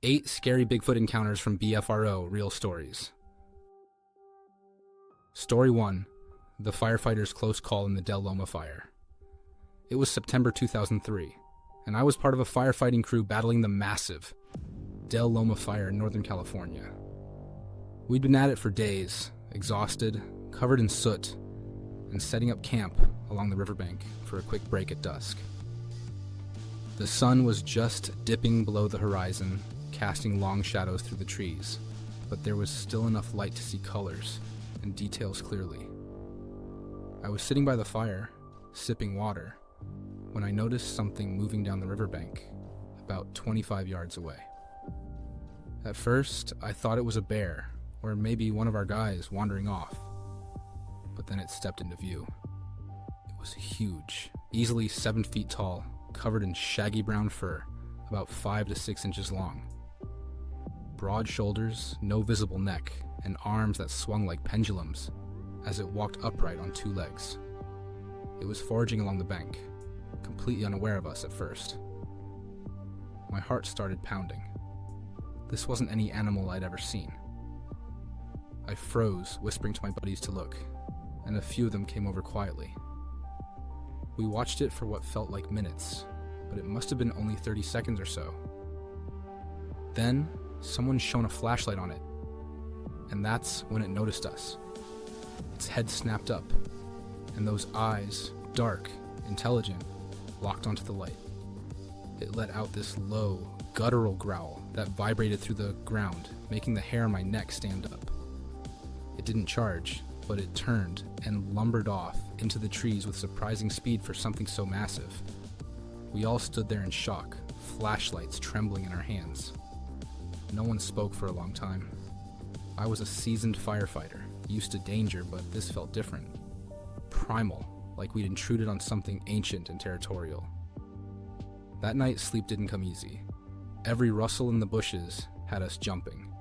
8 scary Bigfoot encounters from BFRO Real Stories. Story 1. The firefighter's close call in the Del Loma fire. It was September 2003, and I was part of a firefighting crew battling the massive Del Loma fire in Northern California. We'd been at it for days, exhausted, covered in soot, and setting up camp along the riverbank for a quick break at dusk. The sun was just dipping below the horizon, casting long shadows through the trees, but there was still enough light to see colors and details clearly. I was sitting by the fire, sipping water, when I noticed something moving down the riverbank, about 25 yards away. At first, I thought it was a bear, or maybe one of our guys wandering off, but then it stepped into view. It was huge, easily 7 feet tall, covered in shaggy brown fur, about 5 to 6 inches long. Broad shoulders, no visible neck, and arms that swung like pendulums as it walked upright on 2 legs. It was foraging along the bank, completely unaware of us at first. My heart started pounding. This wasn't any animal I'd ever seen. I froze, whispering to my buddies to look, and a few of them came over quietly. We watched it for what felt like minutes, but it must have been only 30 seconds or so. Then, someone shone a flashlight on it, and that's when it noticed us. Its head snapped up, and those eyes, dark, intelligent, locked onto the light. It let out this low, guttural growl that vibrated through the ground, making the hair on my neck stand up. It didn't charge, but it turned and lumbered off into the trees with surprising speed for something so massive. We all stood there in shock, flashlights trembling in our hands. No one spoke for a long time. I was a seasoned firefighter, used to danger, but this felt different. Primal, like we'd intruded on something ancient and territorial. That night, sleep didn't come easy. Every rustle in the bushes had us jumping.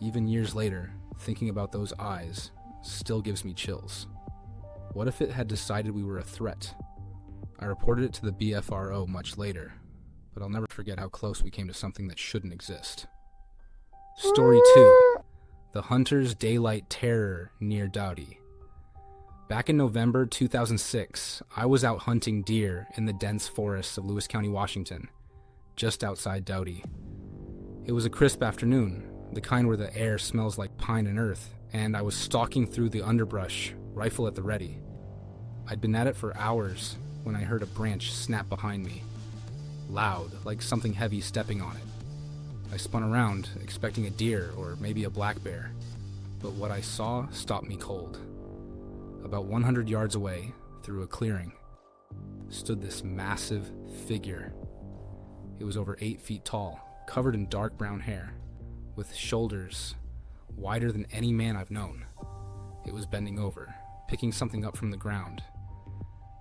Even years later, thinking about those eyes still gives me chills. What if it had decided we were a threat? I reported it to the BFRO much later, but I'll never forget how close we came to something that shouldn't exist. Story 2. The Hunter's Daylight Terror near Doughty. Back in November 2006, I was out hunting deer in the dense forests of Lewis County, Washington, just outside Doughty. It was a crisp afternoon, the kind where the air smells like pine and earth, and I was stalking through the underbrush, rifle at the ready. I'd been at it for hours when I heard a branch snap behind me, loud, like something heavy stepping on it. I spun around, expecting a deer or maybe a black bear, but what I saw stopped me cold. About 100 yards away, through a clearing, stood this massive figure. It was over 8 feet tall, covered in dark brown hair, with shoulders wider than any man I've known. It was bending over, picking something up from the ground,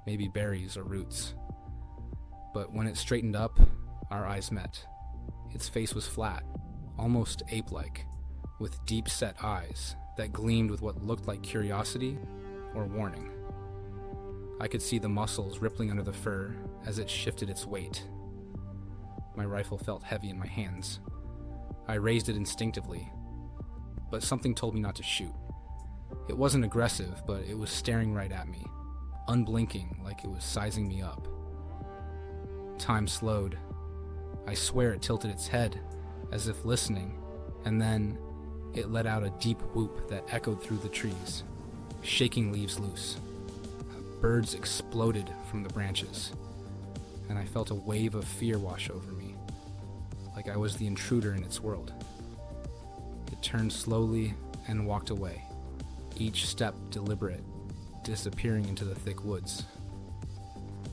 maybe berries or roots. But when it straightened up, our eyes met. Its face was flat, almost ape-like, with deep-set eyes that gleamed with what looked like curiosity or warning. I could see the muscles rippling under the fur as it shifted its weight. My rifle felt heavy in my hands. I raised it instinctively, but something told me not to shoot. It wasn't aggressive, but it was staring right at me, unblinking like it was sizing me up. Time slowed. I swear it tilted its head, as if listening, and then it let out a deep whoop that echoed through the trees, shaking leaves loose. Birds exploded from the branches, and I felt a wave of fear wash over me, like I was the intruder in its world. It turned slowly and walked away, each step deliberate, disappearing into the thick woods.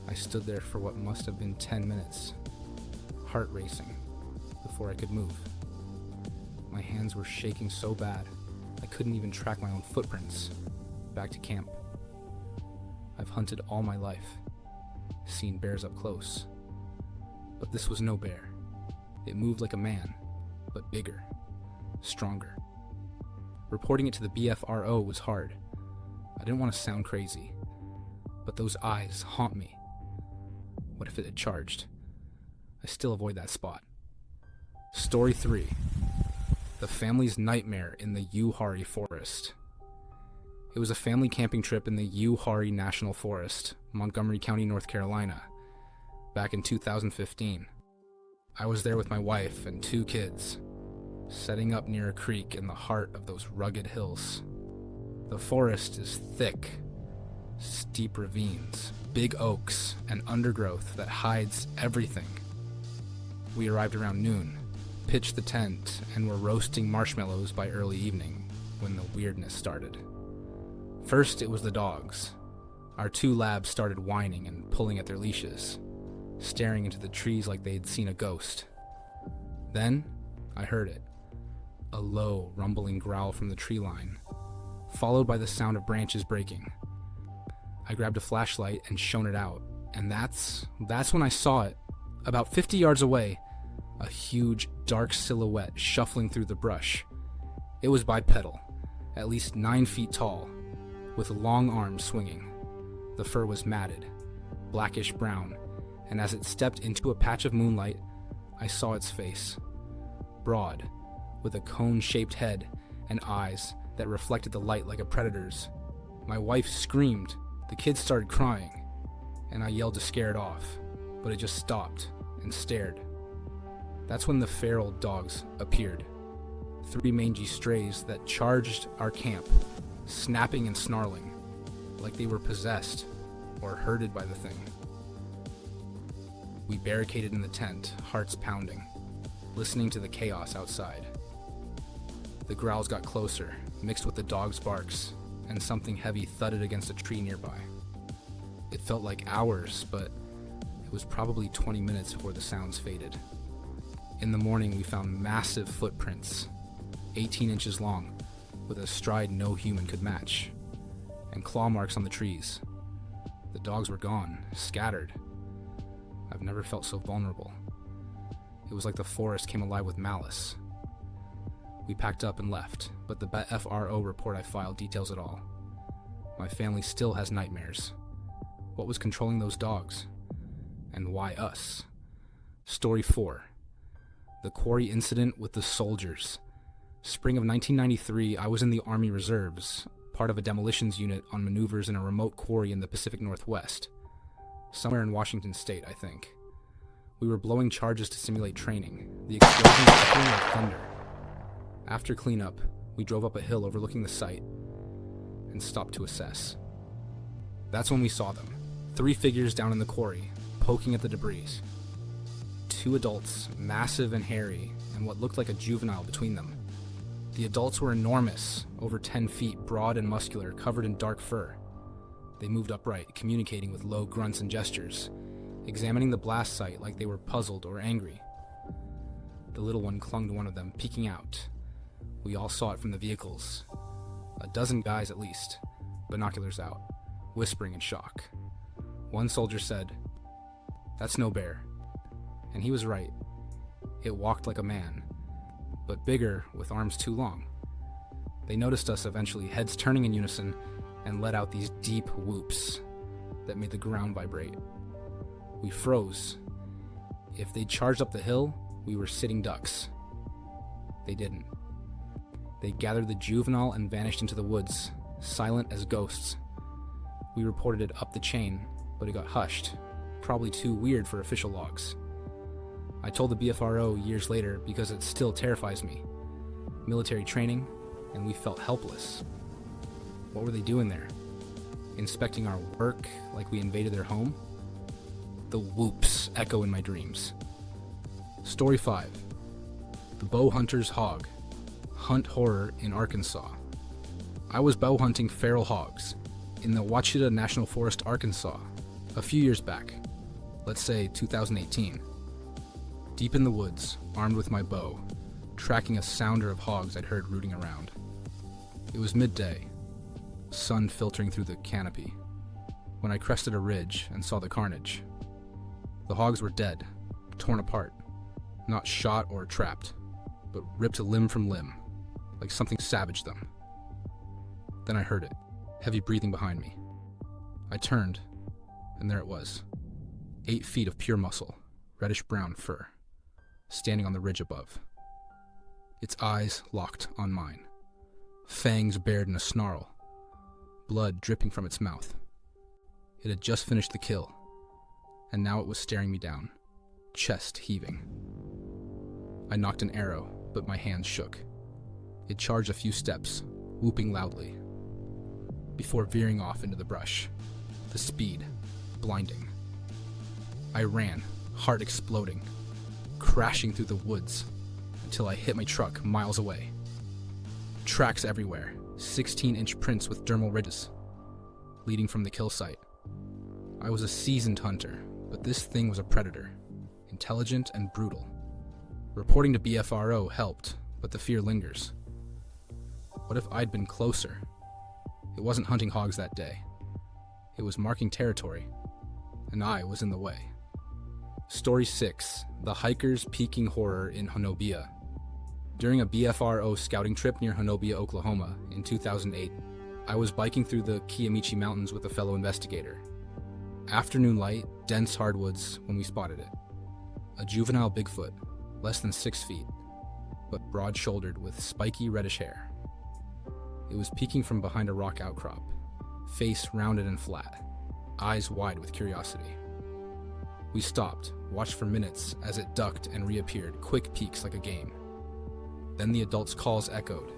I stood there for what must have been 10 minutes, heart racing, before I could move. My hands were shaking so bad, I couldn't even track my own footprints back to camp. I've hunted all my life, seen bears up close, but this was no bear. It moved like a man, but bigger, stronger. Reporting it to the BFRO was hard. I didn't want to sound crazy, but those eyes haunt me. What if it had charged? I still avoid that spot. Story 3. The family's nightmare in the Uwharrie Forest. It was a family camping trip in the Uwharrie National Forest, Montgomery County, North Carolina, back in 2015. I was there with my wife and 2 kids, setting up near a creek in the heart of those rugged hills. The forest is thick, steep ravines, big oaks, and undergrowth that hides everything. We arrived around noon, pitched the tent, and were roasting marshmallows by early evening when the weirdness started. First, it was the dogs. Our 2 labs started whining and pulling at their leashes, staring into the trees like they'd seen a ghost. Then, I heard it. A low, rumbling growl from the tree line, followed by the sound of branches breaking. I grabbed a flashlight and shone it out, and that's when I saw it. About 50 yards away, a huge, dark silhouette shuffling through the brush. It was bipedal, at least 9 feet tall, with long arms swinging. The fur was matted, blackish brown, and as it stepped into a patch of moonlight, I saw its face. Broad, with a cone-shaped head and eyes that reflected the light like a predator's. My wife screamed, the kids started crying, and I yelled to scare it off, but it just stopped and stared. That's when the feral dogs appeared. 3 mangy strays that charged our camp, snapping and snarling, like they were possessed or herded by the thing. We barricaded in the tent, hearts pounding, listening to the chaos outside. The growls got closer, mixed with the dogs' barks, and something heavy thudded against a tree nearby. It felt like hours, but it was probably 20 minutes before the sounds faded. In the morning, we found massive footprints, 18 inches long, with a stride no human could match, and claw marks on the trees. The dogs were gone, scattered. I've never felt so vulnerable. It was like the forest came alive with malice. We packed up and left, but the BFRO report I filed details it all. My family still has nightmares. What was controlling those dogs? And why us? Story 4. The quarry incident with the soldiers. Spring of 1993, I was in the Army Reserves, part of a demolitions unit on maneuvers in a remote quarry in the Pacific Northwest. Somewhere in Washington State, I think. We were blowing charges to simulate training, the explosions echoing like thunder. After cleanup, we drove up a hill overlooking the site and stopped to assess. That's when we saw them. 3 figures down in the quarry, poking at the debris. 2 adults, massive and hairy, and what looked like a juvenile between them. The adults were enormous, over 10 feet, broad and muscular, covered in dark fur. They moved upright, communicating with low grunts and gestures, examining the blast site like they were puzzled or angry. The little one clung to one of them, peeking out. We all saw it from the vehicles. A dozen guys at least, binoculars out, whispering in shock. One soldier said, "That's no bear." And he was right. It walked like a man, but bigger with arms too long. They noticed us eventually, heads turning in unison, and let out these deep whoops that made the ground vibrate. We froze. If they'd charged up the hill, we were sitting ducks. They didn't. They gathered the juvenile and vanished into the woods, silent as ghosts. We reported it up the chain, but it got hushed, probably too weird for official logs. I told the BFRO years later because it still terrifies me. Military training, and we felt helpless. What were they doing there? Inspecting our work like we invaded their home? The whoops echo in my dreams. Story 5. The Bow Hunter's Hog. Hunt horror in Arkansas. I was bow hunting feral hogs in the Ouachita National Forest, Arkansas, a few years back, let's say 2018. Deep in the woods, armed with my bow, tracking a sounder of hogs I'd heard rooting around. It was midday, sun filtering through the canopy, when I crested a ridge and saw the carnage. The hogs were dead, torn apart, not shot or trapped, but ripped limb from limb, like something savaged them. Then I heard it, heavy breathing behind me. I turned, and there it was. 8 feet of pure muscle, reddish-brown fur. standing on the ridge above. Its eyes locked on mine, fangs bared in a snarl, blood dripping from its mouth. It had just finished the kill, and now it was staring me down, chest heaving. I knocked an arrow, but my hands shook. It charged a few steps, whooping loudly, before veering off into the brush, the speed blinding. I ran, heart exploding, crashing through the woods until I hit my truck miles away. Tracks everywhere, 16-inch prints with dermal ridges leading from the kill site. I was a seasoned hunter, but this thing was a predator, intelligent and brutal. Reporting to BFRO helped, but the fear lingers. What if I'd been closer? It wasn't hunting hogs that day. It was marking territory, and I was in the way. Story 6, The Hiker's Peaking Horror in Honobia. During a BFRO scouting trip near Honobia, Oklahoma, in 2008, I was biking through the Kiamichi Mountains with a fellow investigator. Afternoon light, dense hardwoods when we spotted it. A juvenile Bigfoot, less than 6 feet, but broad-shouldered with spiky reddish hair. It was peeking from behind a rock outcrop, face rounded and flat, eyes wide with curiosity. We stopped, watched for minutes as it ducked and reappeared, quick peeks like a game. Then the adult's calls echoed,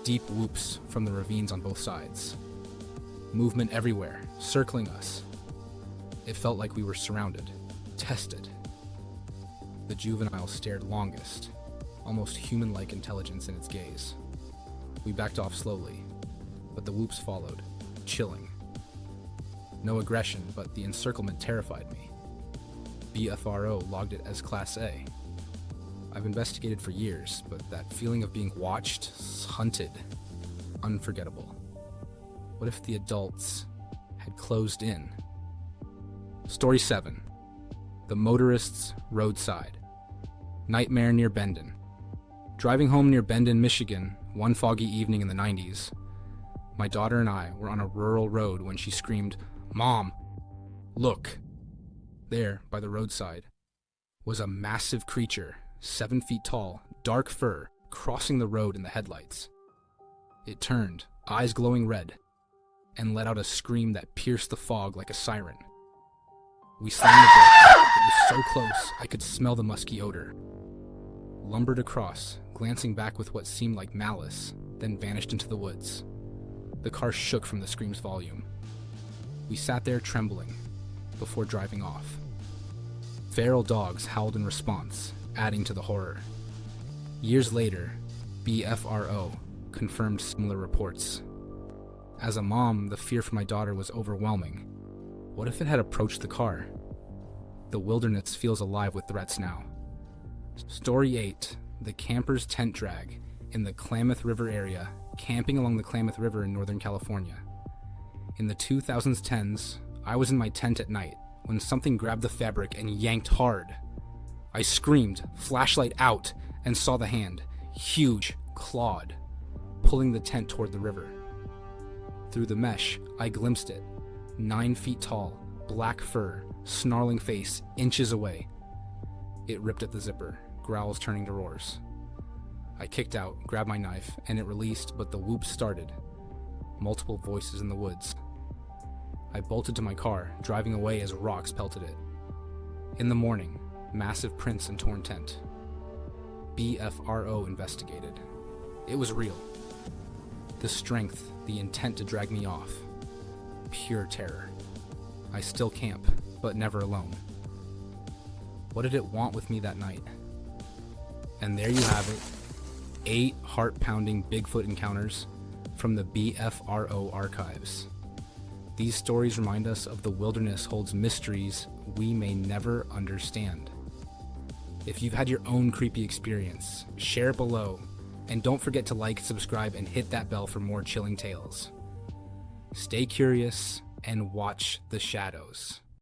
deep whoops from the ravines on both sides. Movement everywhere, circling us. It felt like we were surrounded, tested. The juvenile stared longest, almost human-like intelligence in its gaze. We backed off slowly, but the whoops followed, chilling. No aggression, but the encirclement terrified me. BFRO logged it as Class A. I've investigated for years, but that feeling of being watched, hunted, unforgettable. What if the adults had closed in? Story 7, The Motorist's Roadside. Nightmare near Bendon. Driving home near Bendon, Michigan, one foggy evening in the 90s, my daughter and I were on a rural road when she screamed, "Mom, look!" There, by the roadside, was a massive creature, 7 feet tall, dark fur, crossing the road in the headlights. It turned, eyes glowing red, and let out a scream that pierced the fog like a siren. We slammed the brakes. It was so close, I could smell the musky odor. Lumbered across, glancing back with what seemed like malice, then vanished into the woods. The car shook from the scream's volume. We sat there trembling, before driving off. Feral dogs howled in response, adding to the horror. Years later, BFRO confirmed similar reports. As a mom, the fear for my daughter was overwhelming. What if it had approached the car? The wilderness feels alive with threats now. Story 8, The Camper's Tent Drag in the Klamath River area, camping along the Klamath River in Northern California. In the 2010s, I was in my tent at night when something grabbed the fabric and yanked hard. I screamed, flashlight out, and saw the hand, huge, clawed, pulling the tent toward the river. Through the mesh, I glimpsed it, 9 feet tall, black fur, snarling face, inches away. It ripped at the zipper, growls turning to roars. I kicked out, grabbed my knife, and it released, but the whoop started. Multiple voices in the woods. I bolted to my car, driving away as rocks pelted it. In the morning, massive prints and torn tent. BFRO investigated. It was real. The strength, the intent to drag me off. Pure terror. I still camp, but never alone. What did it want with me that night? And there you have it. 8 heart-pounding Bigfoot encounters from the BFRO archives. These stories remind us of the wilderness holds mysteries we may never understand. If you've had your own creepy experience, share it below, and don't forget to like, subscribe, and hit that bell for more chilling tales. Stay curious and watch the shadows.